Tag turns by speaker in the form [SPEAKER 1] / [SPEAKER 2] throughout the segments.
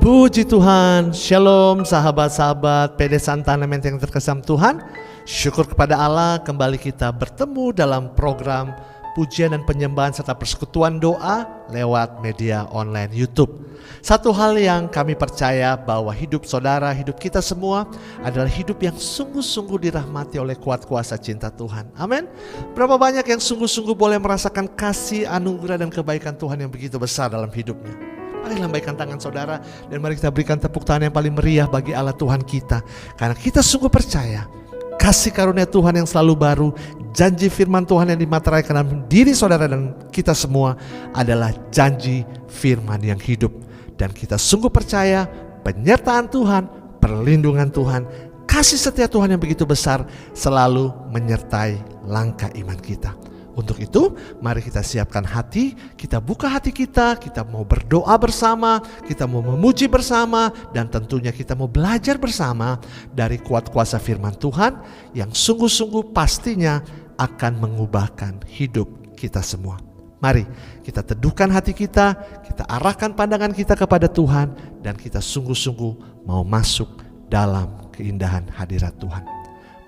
[SPEAKER 1] Puji Tuhan, Shalom sahabat-sahabat PD Santana yang terkasih Tuhan. Syukur kepada Allah, kembali kita bertemu dalam program pujian dan penyembahan serta persekutuan doa lewat media online YouTube. Satu hal yang kami percaya bahwa hidup saudara, hidup kita semua adalah hidup yang sungguh-sungguh dirahmati oleh kuat kuasa cinta Tuhan. Amin. Berapa banyak yang sungguh-sungguh boleh merasakan kasih, anugerah dan kebaikan Tuhan yang begitu besar dalam hidupnya. Mari lambaikan tangan saudara dan mari kita berikan tepuk tangan yang paling meriah bagi Allah Tuhan kita. Karena kita sungguh percaya kasih karunia Tuhan yang selalu baru, janji firman Tuhan yang dimateraikan dalam diri saudara dan kita semua adalah janji firman yang hidup. Dan kita sungguh percaya penyertaan Tuhan, perlindungan Tuhan, kasih setia Tuhan yang begitu besar selalu menyertai langkah iman kita. Untuk itu, mari kita siapkan hati, kita buka hati kita mau berdoa bersama, kita mau memuji bersama, dan tentunya kita mau belajar bersama dari kuat kuasa firman Tuhan yang sungguh-sungguh pastinya akan mengubahkan hidup kita semua. Mari kita teduhkan hati kita arahkan pandangan kita kepada Tuhan, dan kita sungguh-sungguh mau masuk dalam keindahan hadirat Tuhan.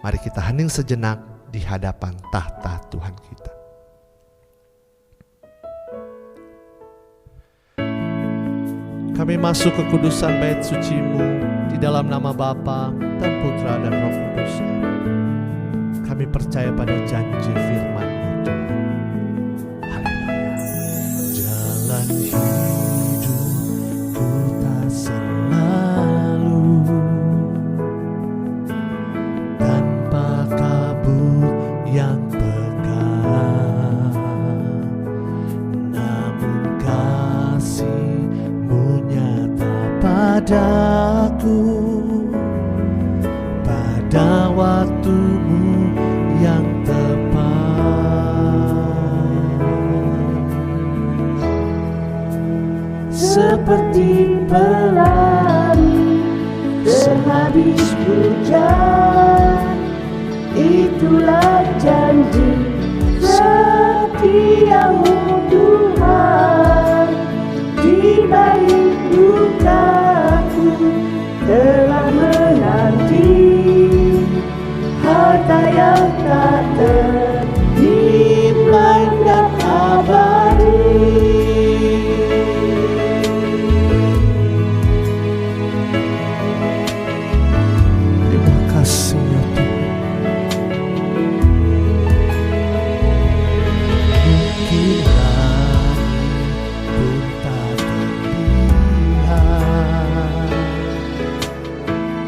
[SPEAKER 1] Mari kita hening sejenak di hadapan tahta Tuhan kita. Kami masuk ke kudusan bait suci-Mu di dalam nama Bapa dan Putra dan Roh Kudus. Kami percaya pada janji firman-Mu Tuhan. Haleluya. Jalan hidupku tak selalu tanpa kabut yang pekat, namun kasih-Mu nyata padaku pada waktu-Mu yang tepat.
[SPEAKER 2] Seperti pelari sehabis hujan, itulah janji setia-Mu Tuhan. Di balik lukaku telah menanti harta yang tak ternilai dan abadi.
[SPEAKER 1] Terima kasih ya Tuhan. Mungkin pun tak terlihat,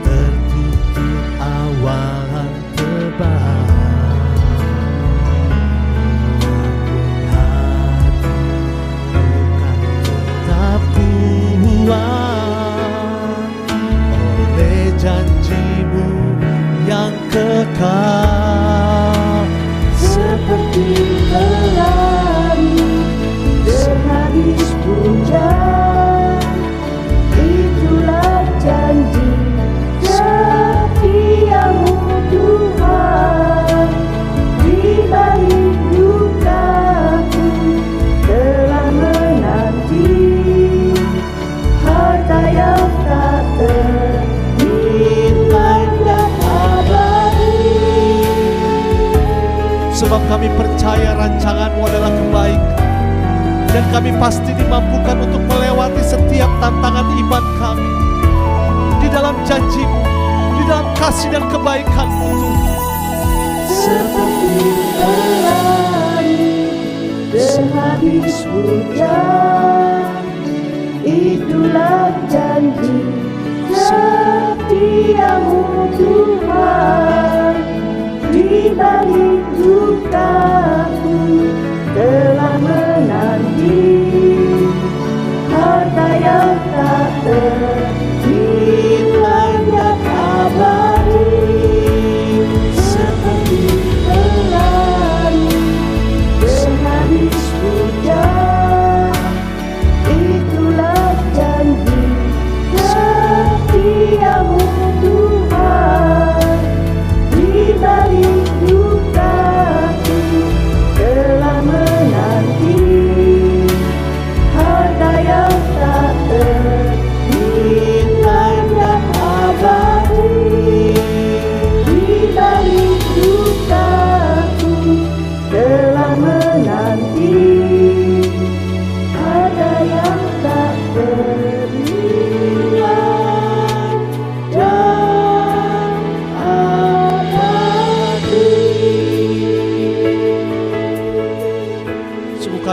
[SPEAKER 1] tertutup awan tebal, namun hati bukan tetap kuat oleh janji-Mu yang kekal.
[SPEAKER 2] Seperti pelari sehabis hujan, itulah janji setia-Mu Tuhan. Di balik lukaku telah menanti harta yang tak ternilai dan abadi.
[SPEAKER 1] Sebab kami percaya rancangan-Mu adalah kebaikan, dan kami pasti dimampukan untuk melewati setiap tantangan iman kami di dalam janji-Mu, di dalam kasih dan kebaikan-Mu Tuhan.
[SPEAKER 2] Seperti pelari sehabis hujan, itulah janji setia-Mu Tuhan. Di balik lukaku telah menanti harta yang tak ternilai dan abadi. Seperti pelari sehabis hujan, itulah janji setia-Mu Tuhan. Di balik lukaku telah menanti harta yang tak ternilai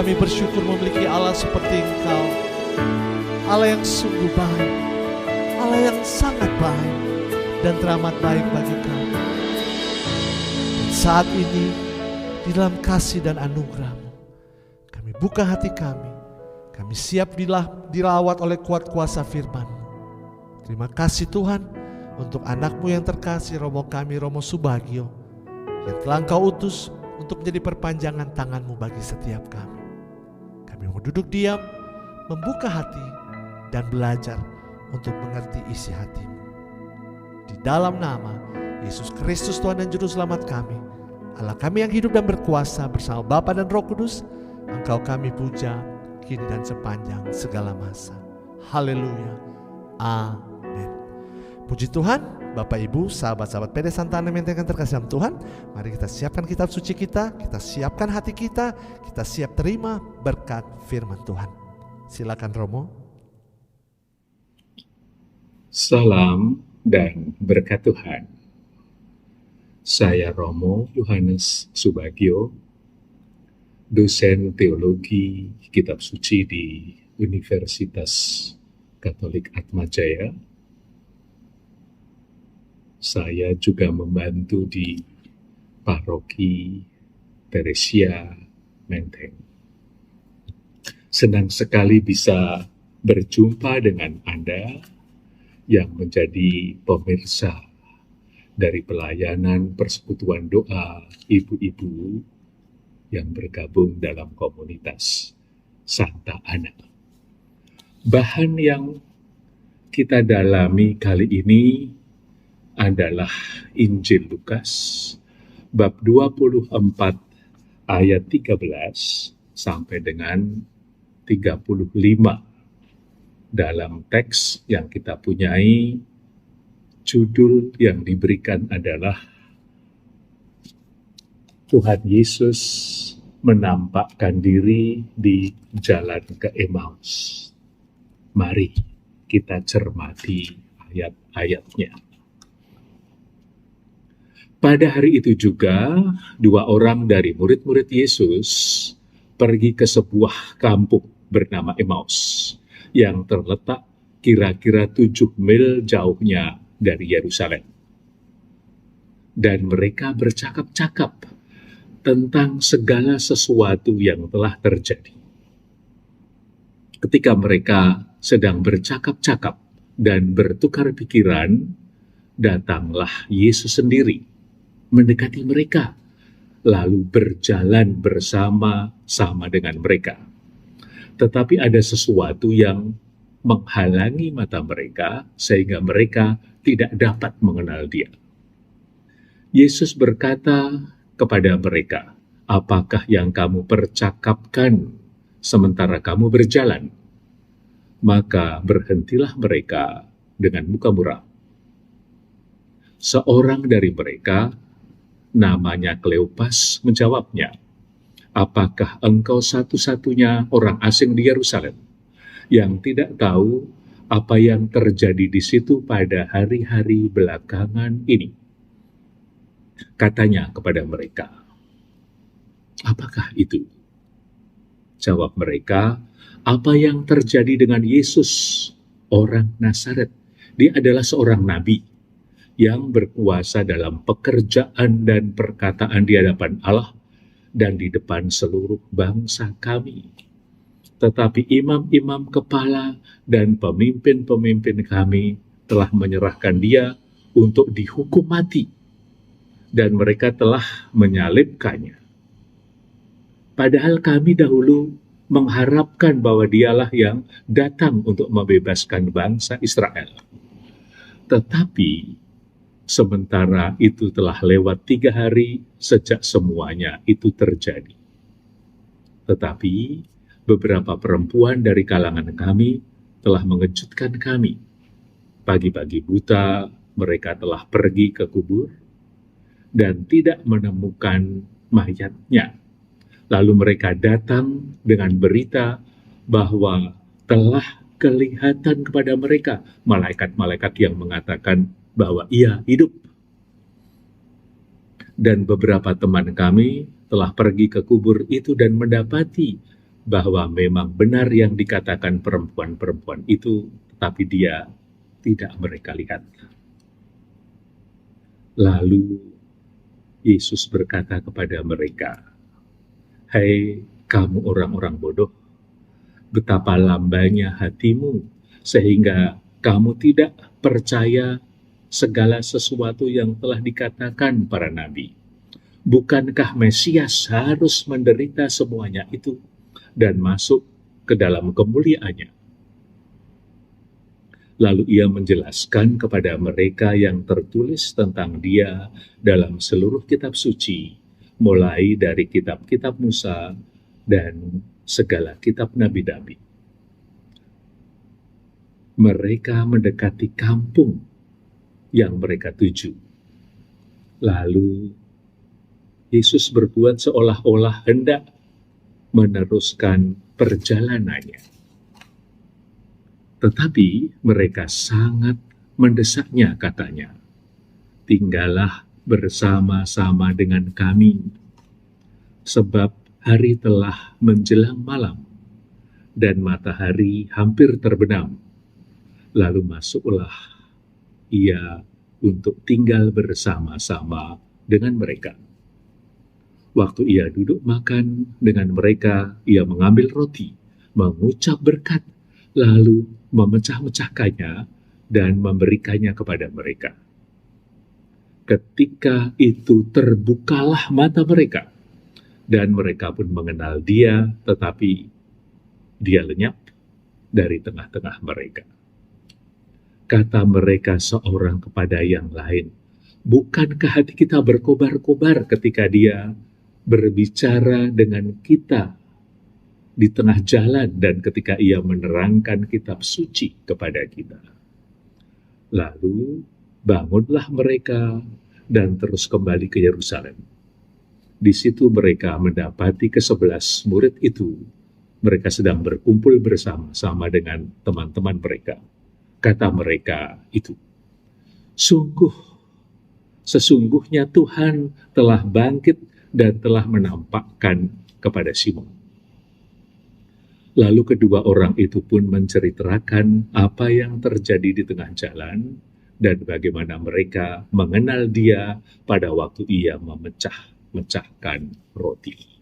[SPEAKER 1] Kami bersyukur memiliki Allah seperti Engkau, Allah yang sungguh baik, Allah yang sangat baik dan teramat baik bagi kami. Dan saat ini, di dalam kasih dan anugerah-Mu, kami buka hati kami siap dirawat oleh kuat kuasa firman-Mu. Terima kasih Tuhan untuk anak-Mu yang terkasih, Romo kami, Romo Subagio, yang telah Engkau utus untuk menjadi perpanjangan tangan-Mu bagi setiap kami. Kami mau duduk diam, membuka hati, dan belajar untuk mengerti isi hati-Mu. Di dalam nama Yesus Kristus Tuhan dan Juru Selamat kami, Allah kami yang hidup dan berkuasa bersama Bapa dan Roh Kudus, Engkau kami puja, kini dan sepanjang segala masa. Haleluya. Amin. Puji Tuhan, Bapak Ibu, sahabat-sahabat PD Santana Menteng yang terkasih dalam Tuhan, mari kita siapkan kitab suci kita siapkan hati kita siap terima berkat firman Tuhan. Silakan Romo.
[SPEAKER 3] Salam dan berkat Tuhan. Saya Romo Yohanes Subagio, dosen teologi kitab suci di Universitas Katolik Atmajaya. Saya juga membantu di Paroki Teresia Menteng. Senang sekali bisa berjumpa dengan Anda yang menjadi pemirsa dari pelayanan persekutuan doa ibu-ibu yang bergabung dalam komunitas Santa Ana. Bahan yang kita dalami kali ini adalah Injil Lukas bab 24 ayat 13 sampai dengan 35. Dalam teks yang kita punyai, judul yang diberikan adalah Tuhan Yesus menampakkan diri di jalan ke Emmaus. Mari kita cermati ayat-ayatnya. Pada hari itu juga, 2 orang dari murid-murid Yesus pergi ke sebuah kampung bernama Emmaus, yang terletak kira-kira 7 mil jauhnya dari Yerusalem. Dan mereka bercakap-cakap tentang segala sesuatu yang telah terjadi. Ketika mereka sedang bercakap-cakap dan bertukar pikiran, datanglah Yesus sendiri mendekati mereka, lalu berjalan bersama-sama dengan mereka. Tetapi ada sesuatu yang menghalangi mata mereka, sehingga mereka tidak dapat mengenal Dia. Yesus berkata kepada mereka, "Apakah yang kamu percakapkan sementara kamu berjalan?" Maka berhentilah mereka dengan muka muram. Seorang dari mereka, namanya Kleopas, menjawabnya, "Apakah engkau satu-satunya orang asing di Yerusalem yang tidak tahu apa yang terjadi di situ pada hari-hari belakangan ini?" Katanya kepada mereka, "Apakah itu?" Jawab mereka, "Apa yang terjadi dengan Yesus, orang Nazaret? Dia adalah seorang nabi yang berkuasa dalam pekerjaan dan perkataan di hadapan Allah dan di depan seluruh bangsa kami. Tetapi imam-imam kepala dan pemimpin-pemimpin kami telah menyerahkan Dia untuk dihukum mati, dan mereka telah menyalibkannya. Padahal kami dahulu mengharapkan bahwa Dialah yang datang untuk membebaskan bangsa Israel. Tetapi sementara itu telah lewat 3 hari sejak semuanya itu terjadi. Tetapi beberapa perempuan dari kalangan kami telah mengejutkan kami. Pagi-pagi buta mereka telah pergi ke kubur dan tidak menemukan mayatnya. Lalu mereka datang dengan berita bahwa telah kelihatan kepada mereka malaikat-malaikat yang mengatakan bahwa Ia hidup. Dan beberapa teman kami telah pergi ke kubur itu dan mendapati bahwa memang benar yang dikatakan perempuan-perempuan itu, tetapi dia tidak mereka lihat. Lalu Yesus berkata kepada mereka, "Hai kamu orang-orang bodoh, betapa lambanya hatimu sehingga kamu tidak percaya segala sesuatu yang telah dikatakan para nabi. Bukankah Mesias harus menderita semuanya itu dan masuk ke dalam kemuliaannya?" Lalu ia menjelaskan kepada mereka yang tertulis tentang dia dalam seluruh kitab suci, mulai dari kitab-kitab Musa dan segala kitab nabi-nabi. Mereka mendekati kampung yang mereka tuju. Lalu Yesus berbuat seolah-olah hendak meneruskan perjalanannya. Tetapi mereka sangat mendesaknya, katanya, "Tinggallah bersama-sama dengan kami, sebab hari telah menjelang malam, dan matahari hampir terbenam." Lalu masuklah ia untuk tinggal bersama-sama dengan mereka. Waktu ia duduk makan dengan mereka, ia mengambil roti, mengucap berkat, lalu memecah-mecahkannya dan memberikannya kepada mereka. Ketika itu terbukalah mata mereka, dan mereka pun mengenal dia, tetapi dia lenyap dari tengah-tengah mereka. Kata mereka seorang kepada yang lain, "Bukankah hati kita berkobar-kobar ketika dia berbicara dengan kita di tengah jalan dan ketika ia menerangkan kitab suci kepada kita?" Lalu bangunlah mereka dan terus kembali ke Yerusalem. Di situ mereka mendapati ke-11 murid itu. Mereka sedang berkumpul bersama-sama dengan teman-teman mereka. Kata mereka itu, "Sesungguhnya Tuhan telah bangkit dan telah menampakkan kepada Simon." Lalu kedua orang itu pun menceritakan apa yang terjadi di tengah jalan dan bagaimana mereka mengenal dia pada waktu ia memecah-mecahkan roti.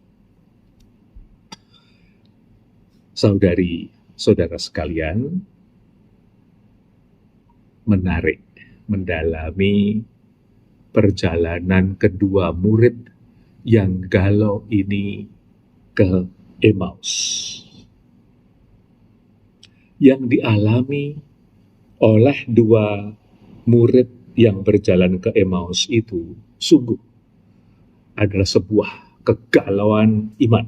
[SPEAKER 3] Saudara sekalian, menarik mendalami perjalanan kedua murid yang galau ini ke Emmaus. Yang dialami oleh dua murid yang berjalan ke Emmaus itu sungguh adalah sebuah kegalauan iman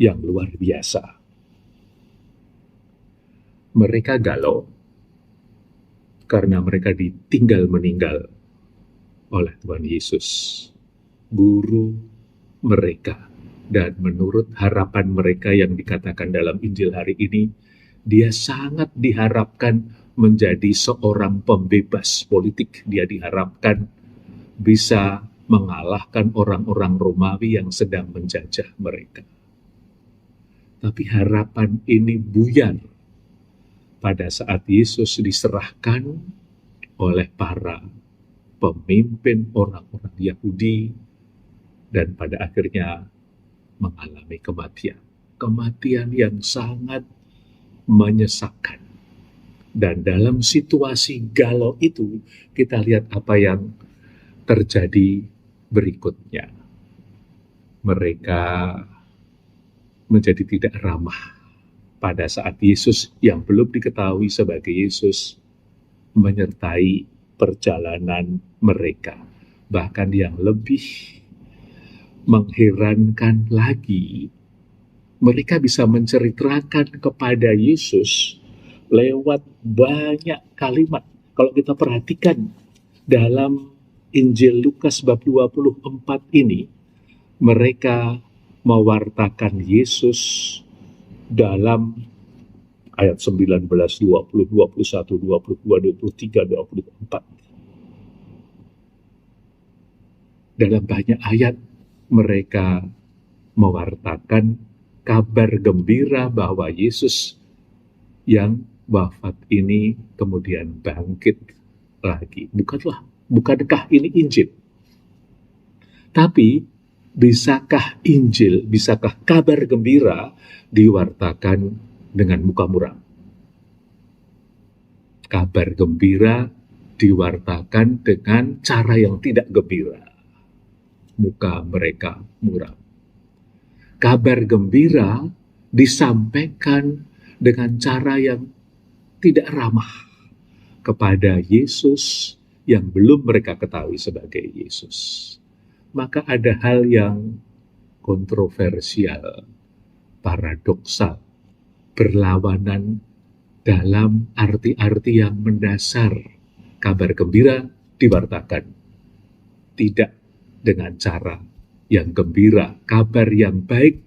[SPEAKER 3] yang luar biasa. Mereka galau karena mereka ditinggal meninggal oleh Tuhan Yesus, guru mereka. Dan menurut harapan mereka yang dikatakan dalam Injil hari ini, dia sangat diharapkan menjadi seorang pembebas politik. Dia diharapkan bisa mengalahkan orang-orang Romawi yang sedang menjajah mereka. Tapi harapan ini buyar pada saat Yesus diserahkan oleh para pemimpin orang-orang Yahudi dan pada akhirnya mengalami kematian yang sangat menyesakkan. Dan dalam situasi galau itu kita lihat apa yang terjadi berikutnya. Mereka menjadi tidak ramah pada saat Yesus yang belum diketahui sebagai Yesus menyertai perjalanan mereka. Bahkan yang lebih mengherankan lagi, mereka bisa menceritakan kepada Yesus lewat banyak kalimat. Kalau kita perhatikan dalam Injil Lukas bab 24 ini, mereka mewartakan Yesus dalam ayat 19, 20, 21, 22, 23, 24. Dalam banyak ayat mereka mewartakan kabar gembira bahwa Yesus yang wafat ini kemudian bangkit lagi. Bukankah ini Injil? Tapi bisakah Injil, bisakah kabar gembira diwartakan dengan muka muram? Kabar gembira diwartakan dengan cara yang tidak gembira. Muka mereka muram. Kabar gembira disampaikan dengan cara yang tidak ramah kepada Yesus yang belum mereka ketahui sebagai Yesus. Maka ada hal yang kontroversial, paradoksal, berlawanan dalam arti-arti yang mendasar. Kabar gembira diwartakan tidak dengan cara yang gembira. Kabar yang baik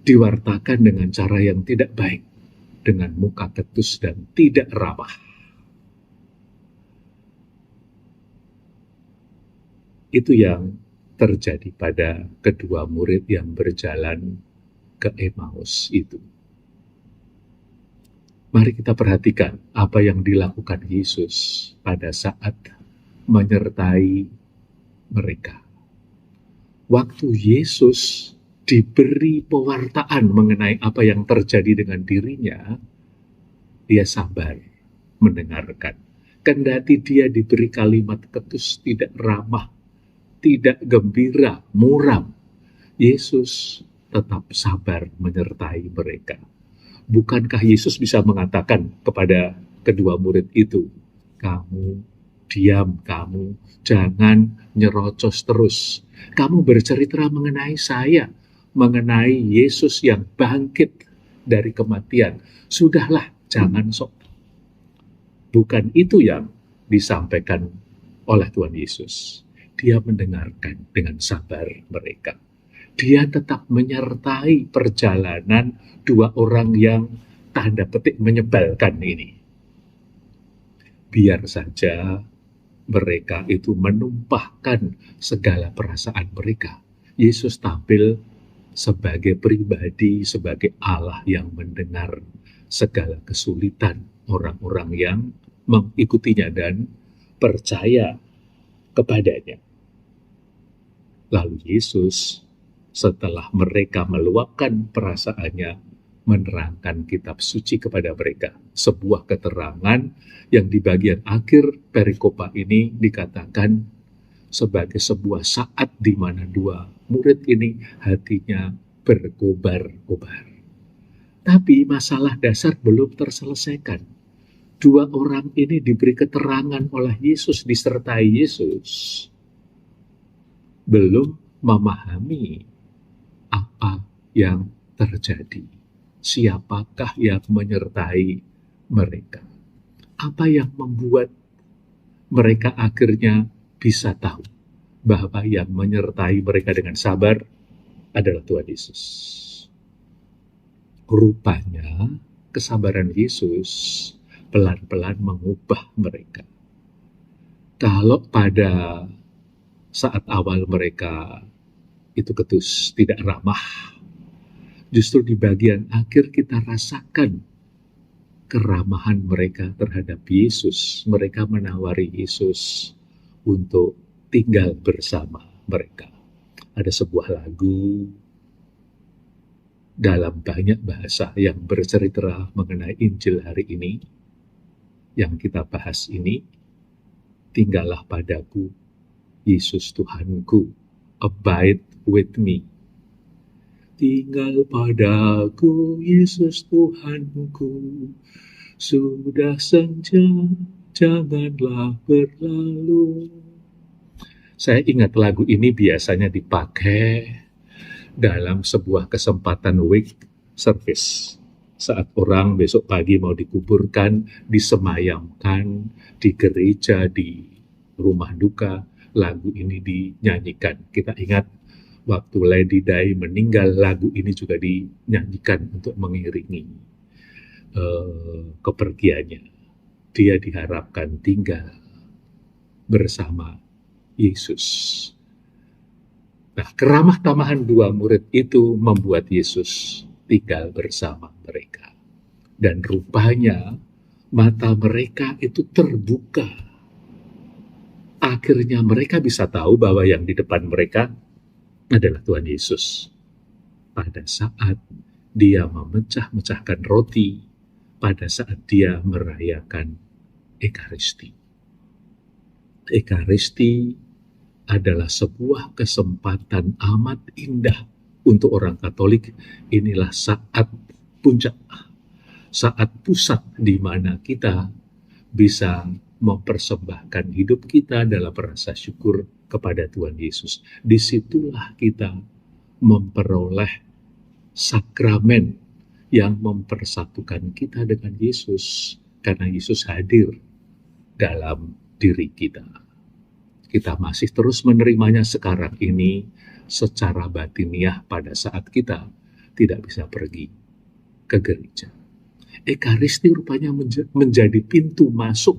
[SPEAKER 3] diwartakan dengan cara yang tidak baik, dengan muka ketus dan tidak ramah. Itu yang terjadi pada kedua murid yang berjalan ke Emmaus itu. Mari kita perhatikan apa yang dilakukan Yesus pada saat menyertai mereka. Waktu Yesus diberi pewartaan mengenai apa yang terjadi dengan dirinya, dia sabar mendengarkan. Kendati dia diberi kalimat ketus, tidak ramah, tidak gembira, muram, Yesus tetap sabar menyertai mereka. Bukankah Yesus bisa mengatakan kepada kedua murid itu, kamu diam, kamu jangan nyerocos terus. Kamu bercerita mengenai saya, mengenai Yesus yang bangkit dari kematian. Sudahlah, jangan sok. Bukan itu yang disampaikan oleh Tuhan Yesus. Dia mendengarkan dengan sabar mereka. Dia tetap menyertai perjalanan dua orang yang tanda petik menyebalkan ini. Biar saja mereka itu menumpahkan segala perasaan mereka. Yesus tampil sebagai pribadi, sebagai Allah yang mendengar segala kesulitan orang-orang yang mengikutinya dan percaya kepadanya. Lalu Yesus setelah mereka meluapkan perasaannya, menerangkan kitab suci kepada mereka. Sebuah keterangan yang di bagian akhir perikopa ini dikatakan sebagai sebuah saat di mana dua murid ini hatinya berkobar-kobar. Tapi masalah dasar belum terselesaikan. Dua orang ini diberi keterangan oleh Yesus, disertai Yesus. Belum memahami apa yang terjadi. Siapakah yang menyertai mereka? Apa yang membuat mereka akhirnya bisa tahu bahwa yang menyertai mereka dengan sabar adalah Tuhan Yesus. Rupanya kesabaran Yesus pelan-pelan mengubah mereka. Kalau pada saat awal mereka itu ketus, tidak ramah, justru di bagian akhir kita rasakan keramahan mereka terhadap Yesus. Mereka menawari Yesus untuk tinggal bersama mereka. Ada sebuah lagu dalam banyak bahasa yang bercerita mengenai Injil hari ini, yang kita bahas ini, tinggallah padaku, Yesus Tuhanku, abide with me. Tinggal padaku, Yesus Tuhanku, sudah senja, janganlah berlalu. Saya ingat lagu ini biasanya dipakai dalam sebuah kesempatan wake service. Saat orang besok pagi mau dikuburkan, disemayamkan di gereja, di rumah duka, lagu ini dinyanyikan. Kita ingat waktu Lady Di meninggal, lagu ini juga dinyanyikan untuk mengiringi kepergiannya. Dia diharapkan tinggal bersama Yesus. Nah, keramah tamahan dua murid itu membuat Yesus tinggal bersama mereka. Dan rupanya mata mereka itu terbuka. Akhirnya mereka bisa tahu bahwa yang di depan mereka adalah Tuhan Yesus. Pada saat dia memecah-mecahkan roti, pada saat dia merayakan Ekaristi. Ekaristi adalah sebuah kesempatan amat indah untuk orang Katolik. Inilah saat puncak, saat pusat di mana kita bisa mempersembahkan hidup kita dalam rasa syukur kepada Tuhan Yesus. Disitulah kita memperoleh sakramen yang mempersatukan kita dengan Yesus, karena Yesus hadir dalam diri kita. Kita masih terus menerimanya sekarang ini secara batiniah pada saat kita tidak bisa pergi ke gereja. Ekaristi rupanya menjadi pintu masuk,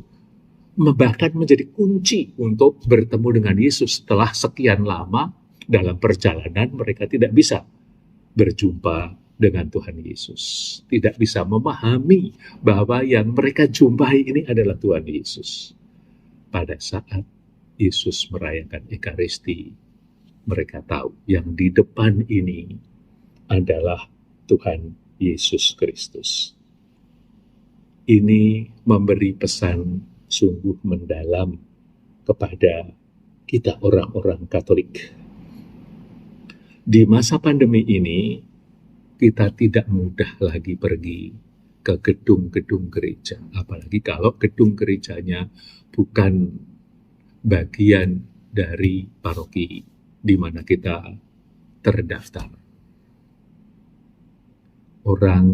[SPEAKER 3] bahkan menjadi kunci untuk bertemu dengan Yesus. Setelah sekian lama dalam perjalanan mereka tidak bisa berjumpa dengan Tuhan Yesus, tidak bisa memahami bahwa yang mereka jumpai ini adalah Tuhan Yesus. Pada saat Yesus merayakan Ekaristi, mereka tahu yang di depan ini adalah Tuhan Yesus Kristus. Ini memberi pesan sungguh mendalam kepada kita orang-orang Katolik. Di masa pandemi ini, kita tidak mudah lagi pergi ke gedung-gedung gereja, apalagi kalau gedung gerejanya bukan bagian dari paroki di mana kita terdaftar. Orang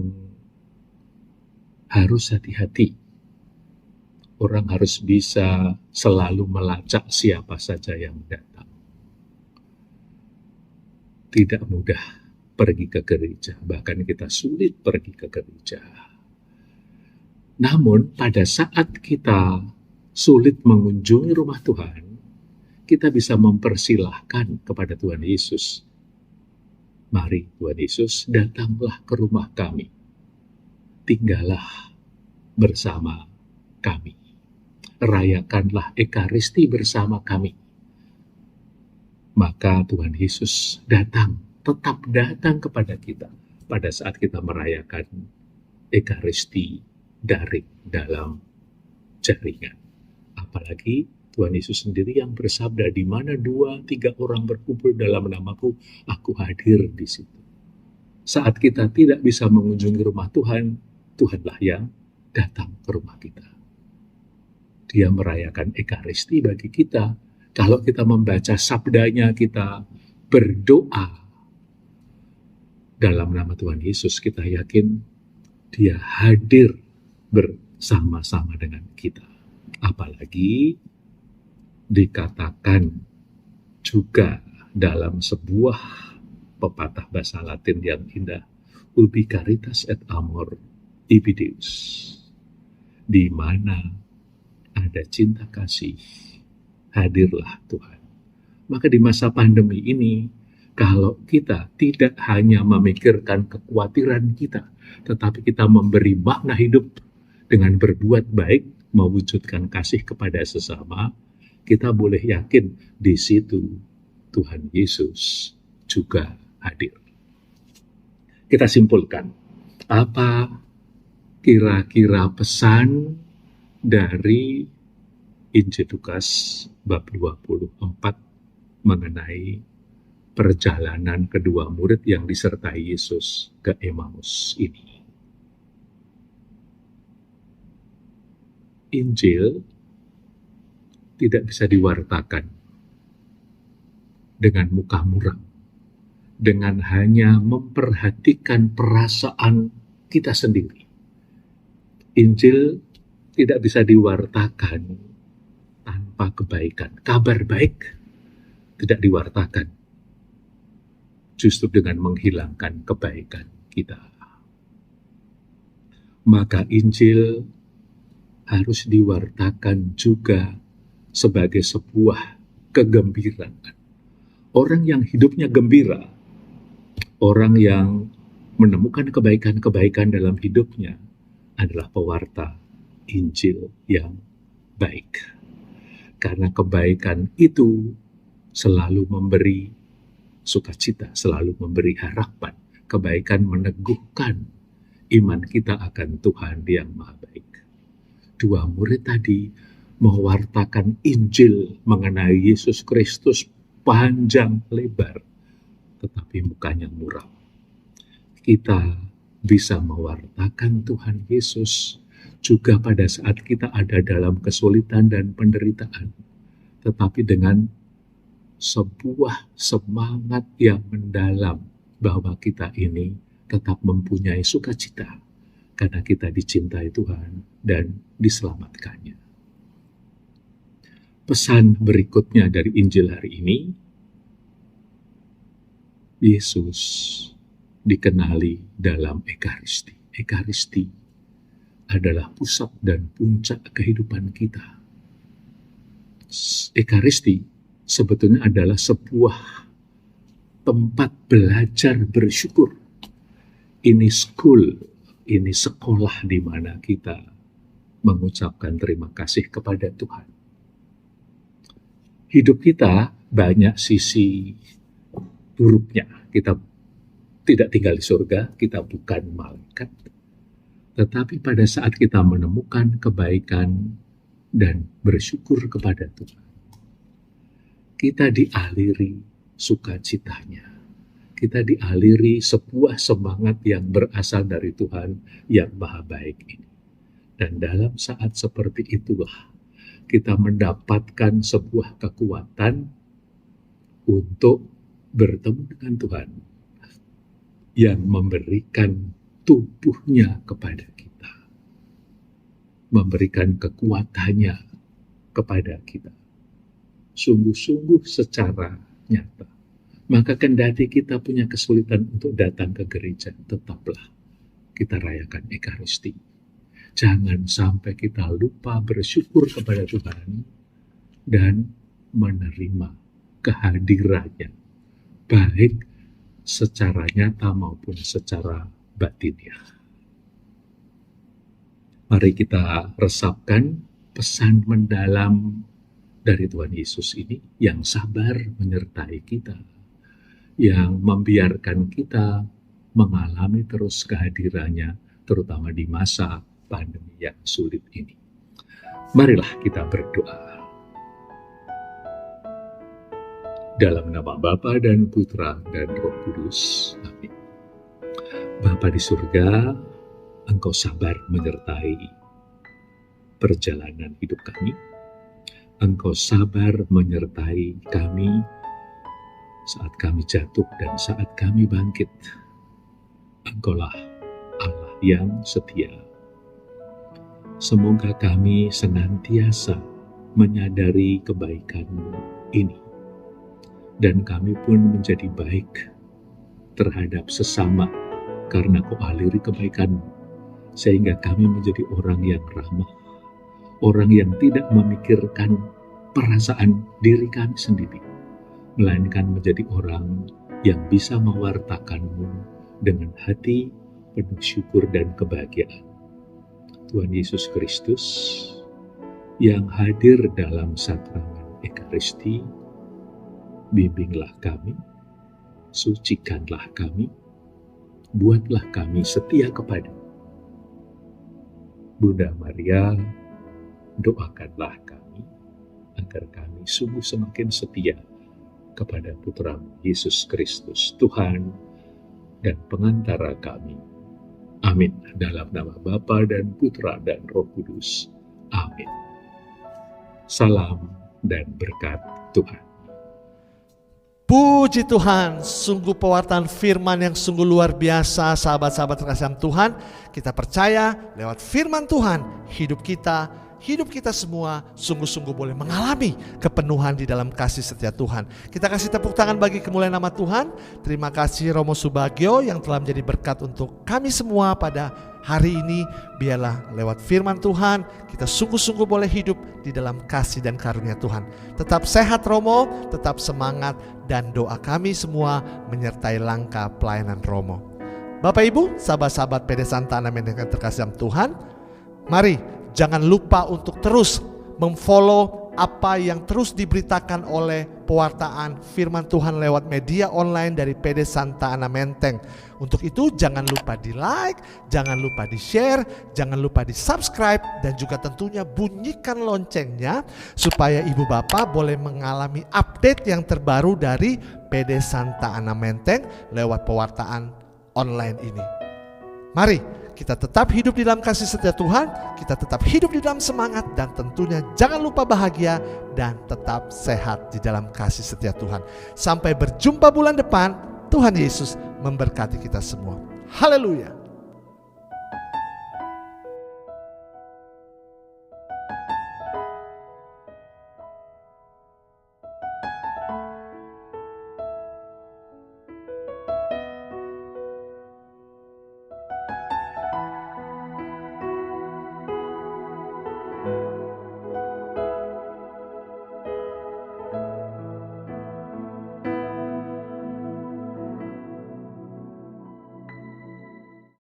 [SPEAKER 3] harus hati-hati. Orang harus bisa selalu melacak siapa saja yang datang. Tidak mudah pergi ke gereja, bahkan kita sulit pergi ke gereja. Namun pada saat kita sulit mengunjungi rumah Tuhan, kita bisa mempersilahkan kepada Tuhan Yesus. Mari Tuhan Yesus, datanglah ke rumah kami. Tinggallah bersama kami. Rayakanlah Ekaristi bersama kami. Maka Tuhan Yesus datang, tetap datang kepada kita pada saat kita merayakan Ekaristi dari dalam jaringan. Apalagi Tuhan Yesus sendiri yang bersabda, di mana 2-3 orang berkumpul dalam namaku, aku hadir di situ. Saat kita tidak bisa mengunjungi rumah Tuhan, Tuhanlah yang datang ke rumah kita. Dia merayakan Ekaristi bagi kita. Kalau kita membaca sabdanya, kita berdoa dalam nama Tuhan Yesus, kita yakin dia hadir bersama-sama dengan kita. Apalagi dikatakan juga dalam sebuah pepatah bahasa Latin yang indah, ubi caritas et amor ibi Deus, di mana ada cinta kasih, hadirlah Tuhan. Maka di masa pandemi ini, kalau kita tidak hanya memikirkan kekhawatiran kita, tetapi kita memberi makna hidup dengan berbuat baik, mewujudkan kasih kepada sesama, kita boleh yakin di situ Tuhan Yesus juga hadir. Kita simpulkan, apa kira-kira pesan dari Injil Lukas bab 24 mengenai perjalanan kedua murid yang disertai Yesus ke Emmaus ini? Injil tidak bisa diwartakan dengan muka muram, dengan hanya memperhatikan perasaan kita sendiri. Injil tidak bisa diwartakan tanpa kebaikan. Kabar baik tidak diwartakan justru dengan menghilangkan kebaikan kita. Maka Injil harus diwartakan juga sebagai sebuah kegembiraan, Orang yang hidupnya gembira, orang yang menemukan kebaikan-kebaikan dalam hidupnya adalah pewarta Injil yang baik. Karena kebaikan itu selalu memberi sukacita, selalu memberi harapan. Kebaikan meneguhkan iman kita akan Tuhan yang Maha Baik. Dua murid tadi mewartakan Injil mengenai Yesus Kristus panjang lebar, tetapi mukanya muram. Kita bisa mewartakan Tuhan Yesus juga pada saat kita ada dalam kesulitan dan penderitaan, tetapi dengan sebuah semangat yang mendalam bahwa kita ini tetap mempunyai sukacita karena kita dicintai Tuhan dan diselamatkannya. Pesan berikutnya dari Injil hari ini, Yesus dikenali dalam Ekaristi. Ekaristi adalah pusat dan puncak kehidupan kita. Ekaristi sebetulnya adalah sebuah tempat belajar bersyukur. Ini school, ini sekolah di mana kita mengucapkan terima kasih kepada Tuhan. Hidup kita banyak sisi buruknya. Kita tidak tinggal di surga, kita bukan malaikat. Tetapi pada saat kita menemukan kebaikan dan bersyukur kepada Tuhan, kita dialiri sukacitanya. Kita dialiri sebuah semangat yang berasal dari Tuhan yang Maha Baik ini. Dan dalam saat seperti itulah kita mendapatkan sebuah kekuatan untuk bertemu dengan Tuhan yang memberikan tubuhnya kepada kita, memberikan kekuatannya kepada kita, sungguh-sungguh secara nyata. Maka kendati kita punya kesulitan untuk datang ke gereja, tetaplah kita rayakan Ekaristi. Jangan sampai kita lupa bersyukur kepada Tuhan dan menerima kehadirannya, baik secara nyata maupun secara batinnya. Mari kita resapkan pesan mendalam dari Tuhan Yesus ini yang sabar menyertai kita, yang membiarkan kita mengalami terus kehadirannya, terutama di masa pandemi yang sulit ini. Marilah kita berdoa. Dalam nama Bapa dan Putra dan Roh Kudus. Amin. Bapa di surga, Engkau sabar menyertai perjalanan hidup kami. Engkau sabar menyertai kami saat kami jatuh dan saat kami bangkit. Engkaulah Allah yang setia. Semoga kami senantiasa menyadari kebaikan-Mu ini. Dan kami pun menjadi baik terhadap sesama karena Kau aliri kebaikan-Mu. Sehingga kami menjadi orang yang ramah, orang yang tidak memikirkan perasaan diri kami sendiri, melainkan menjadi orang yang bisa mewartakan-Mu dengan hati penuh syukur dan kebahagiaan. Tuhan Yesus Kristus yang hadir dalam sakramen Ekaristi, bimbinglah kami, sucikanlah kami, buatlah kami setia kepada Bunda Maria. Doakanlah kami agar kami sungguh semakin setia kepada Putra-Mu Yesus Kristus, Tuhan dan pengantara kami. Amin. Dalam nama Bapa dan Putra dan Roh Kudus. Amin. Salam dan berkat Tuhan.
[SPEAKER 1] Puji Tuhan, sungguh pewartaan firman yang sungguh luar biasa, sahabat-sahabat terkasih Tuhan. Kita percaya lewat firman Tuhan, hidup kita hidup kita semua sungguh-sungguh boleh mengalami kepenuhan di dalam kasih setia Tuhan. Kita kasih tepuk tangan bagi kemuliaan nama Tuhan. Terima kasih Romo Subagio yang telah menjadi berkat untuk kami semua pada hari ini. Biarlah lewat firman Tuhan kita sungguh-sungguh boleh hidup di dalam kasih dan karunia Tuhan. Tetap sehat Romo, tetap semangat, dan doa kami semua menyertai langkah pelayanan Romo. Bapak Ibu, sahabat-sahabat PD Santa Ana Menteng yang terkasih dalam Tuhan, mari jangan lupa untuk terus memfollow apa yang terus diberitakan oleh pewartaan firman Tuhan lewat media online dari PD Santa Ana Menteng. Untuk itu jangan lupa di like, jangan lupa di share, jangan lupa di subscribe, dan juga tentunya bunyikan loncengnya supaya ibu bapak boleh mengalami update yang terbaru dari PD Santa Ana Menteng lewat pewartaan online ini. Mari kita tetap hidup di dalam kasih setia Tuhan, kita tetap hidup di dalam semangat, dan tentunya jangan lupa bahagia dan tetap sehat di dalam kasih setia Tuhan. Sampai berjumpa bulan depan, Tuhan Yesus memberkati kita semua. Haleluya.